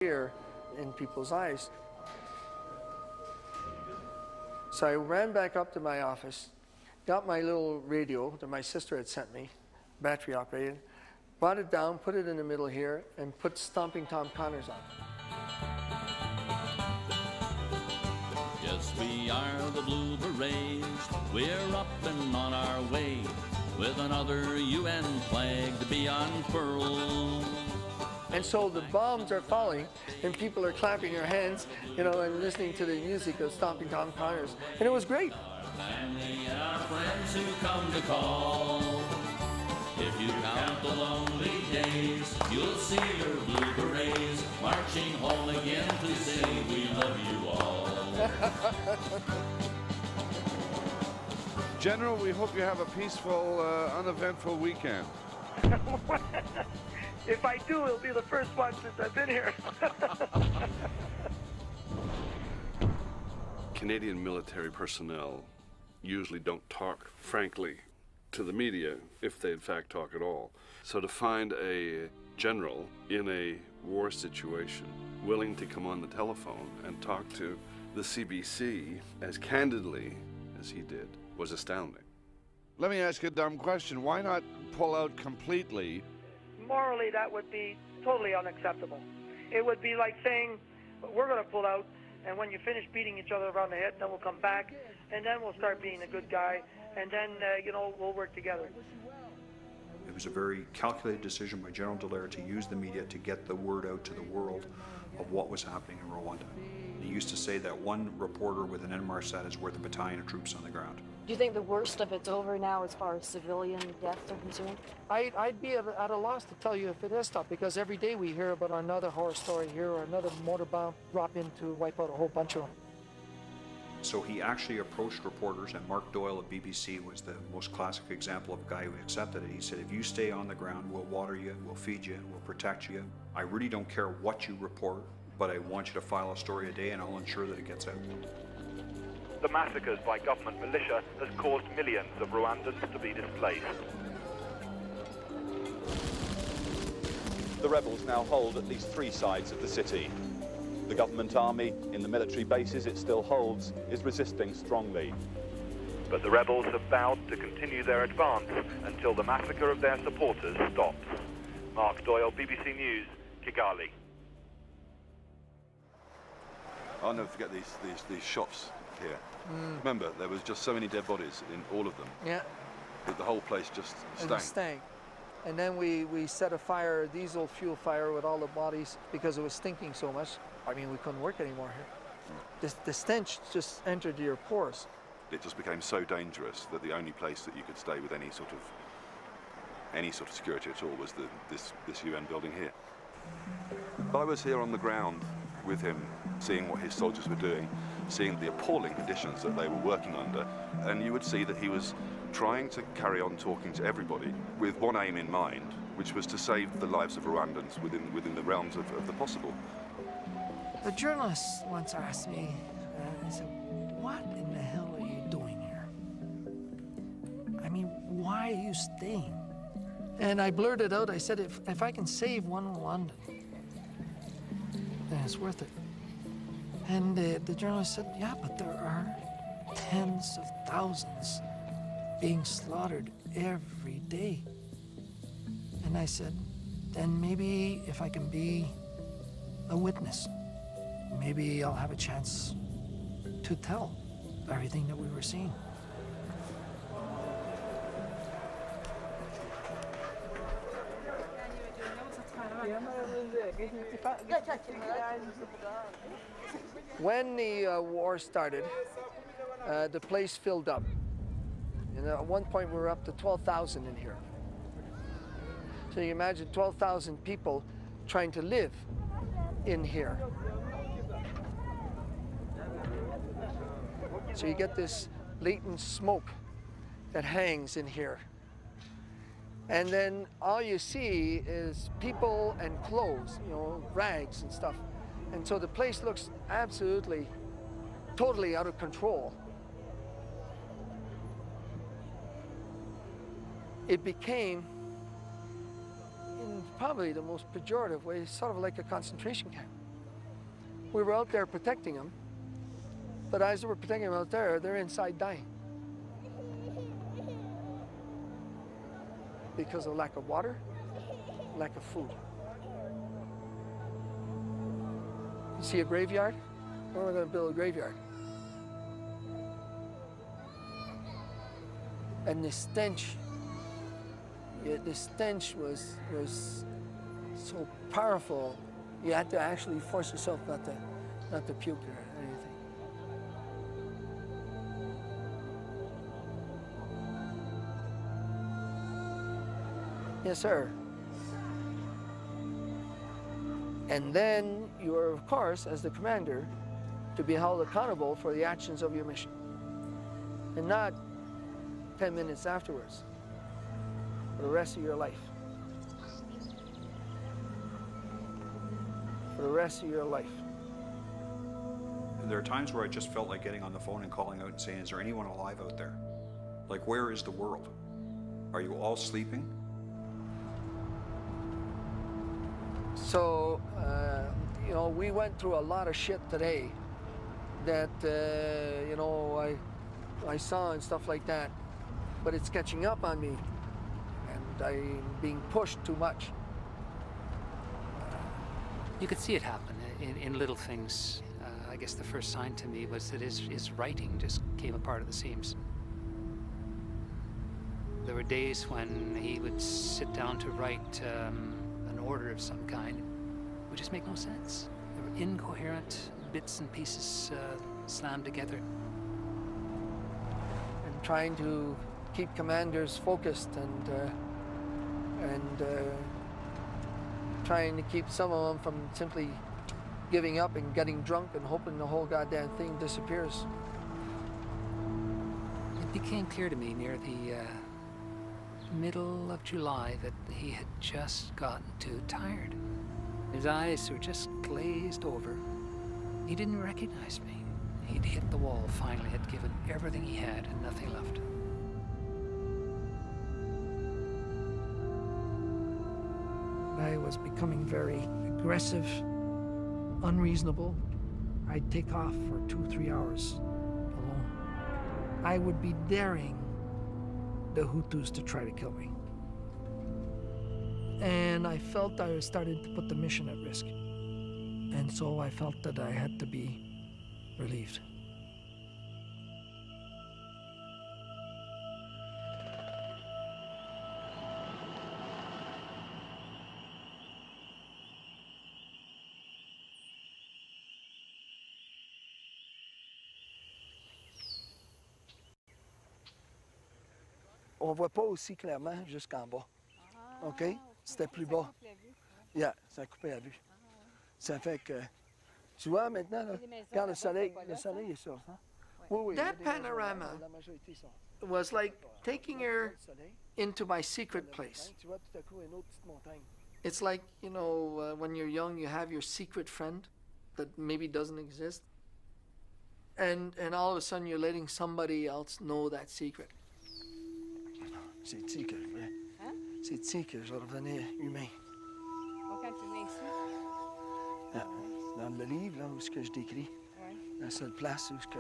fear in people's eyes. So I ran back up to my office, got my little radio that my sister had sent me, battery operated, brought it down, put it in the middle here, and put Stomping Tom Connors on. Yes, we are the Blue Berets. We're up and on our way with another UN flag to be unfurled. And so the bombs are falling, and people are clapping their hands, you know, and listening to the music of Stomping Tom Connors, and it was great. Our family and our friends who come to call. If you count the lonely days, you'll see your Blue Berets marching home again to say we love you all. General, we hope you have a peaceful, uneventful weekend. If I do, it'll be the first one since I've been here. Canadian military personnel usually don't talk frankly to the media, if they in fact talk at all. So to find a general in a war situation willing to come on the telephone and talk to the CBC as candidly as he did was astounding. Let me ask you a dumb question. Why not pull out completely? Morally, that would be totally unacceptable. It would be like saying, we're going to pull out, and when you finish beating each other around the head, then we'll come back, and then we'll start being a good guy, and then, you know, we'll work together. It was a very calculated decision by General Dallaire to use the media to get the word out to the world of what was happening in Rwanda. He used to say that one reporter with an Inmarsat is worth a battalion of troops on the ground. Do you think the worst of it's over now as far as civilian deaths are concerned? I'd be at a loss to tell you if it is stopped, because every day we hear about another horror story here or another motor bomb drop in to wipe out a whole bunch of them. So he actually approached reporters, and Mark Doyle of BBC was the most classic example of a guy who accepted it. He said, if you stay on the ground, we'll water you, we'll feed you, we'll protect you. I really don't care what you report, but I want you to file a story a day and I'll ensure that it gets out. The massacres by government militia has caused millions of Rwandans to be displaced. The rebels now hold at least 3 sides of the city. The government army, in the military bases it still holds, is resisting strongly. But the rebels have vowed to continue their advance until the massacre of their supporters stops. Mark Doyle, BBC News, Kigali. I'll never forget these shops here. Remember, there was just so many dead bodies in all of them. Yeah. That the whole place just stank. And then we set a fire, a diesel fuel fire with all the bodies because it was stinking so much. I mean, we couldn't work anymore here. The stench just entered your pores. It just became so dangerous that the only place that you could stay with any sort of security at all was this UN building here. I was here on the ground with him, seeing what his soldiers were doing, seeing the appalling conditions that they were working under, and you would see that he was trying to carry on talking to everybody with one aim in mind, which was to save the lives of Rwandans within the realms of the possible. The journalist once asked me, he said, what in the hell are you doing here? I mean, why are you staying? And I blurted out, I said, if I can save one Rwandan, then it's worth it. And the journalist said, yeah, but there are tens of thousands being slaughtered every day. And I said, then maybe if I can be a witness, maybe I'll have a chance to tell everything that we were seeing. When the war started, the place filled up. And at one point we were up to 12,000 in here. So you imagine 12,000 people trying to live in here. So you get this latent smoke that hangs in here. And then all you see is people and clothes, you know, rags and stuff. And so the place looks absolutely, totally out of control. It became, in probably the most pejorative way, sort of like a concentration camp. We were out there protecting them, but as we were protecting them out there, they're inside dying. Because of lack of water, lack of food. You see a graveyard? Where are we going to build a graveyard? And the stench, the stench was so powerful. You had to actually force yourself not to puke or anything. Yes, sir. And then you are, of course, as the commander, to be held accountable for the actions of your mission. And not 10 minutes afterwards, for the rest of your life. For the rest of your life. There are times where I just felt like getting on the phone and calling out and saying, is there anyone alive out there? Like, where is the world? Are you all sleeping? So, you know, we went through a lot of shit today that, you know, I saw and stuff like that. But it's catching up on me, and I'm being pushed too much. You could see it happen in little things. I guess the first sign to me was that his writing just came apart at the seams. There were days when he would sit down to write an order of some kind. It would just make no sense. There were incoherent bits and pieces slammed together. And trying to keep commanders focused and trying to keep some of them from simply giving up and getting drunk and hoping the whole goddamn thing disappears. It became clear to me near the middle of July that he had just gotten too tired. His eyes were just glazed over. He didn't recognize me. He'd hit the wall finally, had given everything he had and nothing left. I was becoming very aggressive, unreasonable. I'd take off for 2-3 hours alone. I would be daring the Hutus to try to kill me. And I felt I was starting to put the mission at risk. And so I felt that I had to be relieved. On voit pas aussi clairement jusqu'en bas. OK? C'était plus bas. Yeah, ça coupait la vue. Ça fait que, tu vois maintenant, là, regarde le soleil est sur ça. That panorama was like taking her into my secret place. It's like, you know, when you're young, you have your secret friend that maybe doesn't exist. And all of a sudden, you're letting somebody else know that secret. C'est ici que je voulais. Hein? C'est ici que je revenais humain. Donc, quand tu viens ici? Dans le livre, là, où ce que je décris. Ouais. La seule place où ce que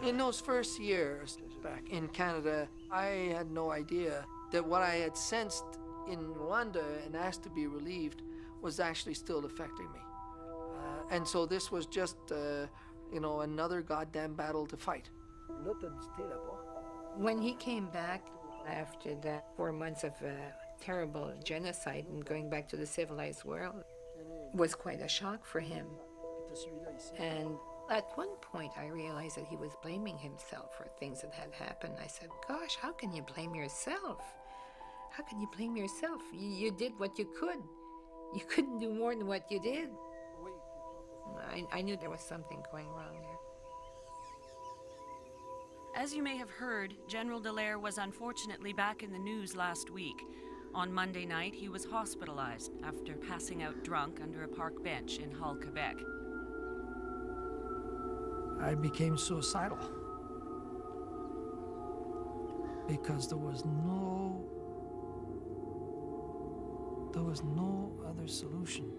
in those first years back in Canada, I had no idea that what I had sensed in Rwanda and asked to be relieved was actually still affecting me. And so this was just, you know, another goddamn battle to fight. When he came back after the 4 months of terrible genocide and going back to the civilized world was quite a shock for him. And at one point I realized that he was blaming himself for things that had happened. I said, gosh, how can you blame yourself? How can you blame yourself? You did what you could. You couldn't do more than what you did. I knew there was something going wrong there. As you may have heard, General Dallaire was unfortunately back in the news last week. On Monday night, he was hospitalized after passing out drunk under a park bench in Hull, Quebec. I became suicidal because there was no other solution.